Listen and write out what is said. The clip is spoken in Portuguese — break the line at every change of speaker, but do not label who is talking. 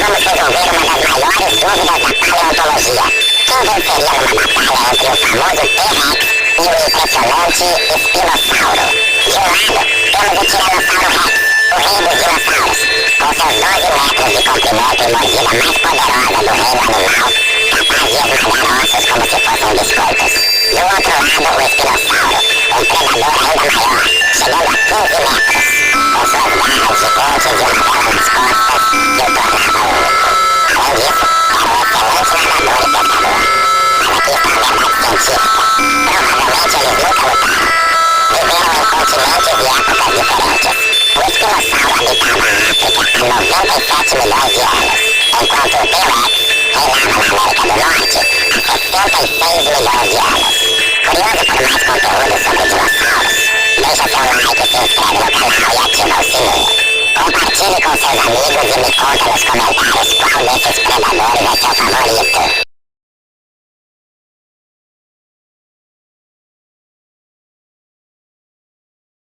vamos resolver uma das maiores dúvidas da paleontologia. Quem venceria numa batalha entre o famoso T-Rex e o impressionante Espinossauro? De um lado, temos o Tiranossauro Rex, o rei dos dinossauros, com seus 12 metros de comprimento e mordida mais poderosa do reino animal, capaz de esmagar ossos como se fossem biscoitos. Do outro lado, o Espinossauro, um predador ainda maior, chegando a 15 metros, com suas garras gigantes e uma vela nas costas que o tornava único. Além disso, era um excelente nadador e pescador. Mas aqui está a verdade científica. Provavelmente eles nunca lutaram. Viveram em continentes e épocas diferentes. O espinossauro habitava a África há 97 milhões de anos, enquanto o T-Rex reinava na América do Norte há 66 milhões de anos. Curioso por mais conteúdo sobre dinossauros? Deixa seu like, se inscreve no canal e ativa o sininho. Compartilhe com seus amigos e me conta nos comentários qual desses predadores é seu favorito.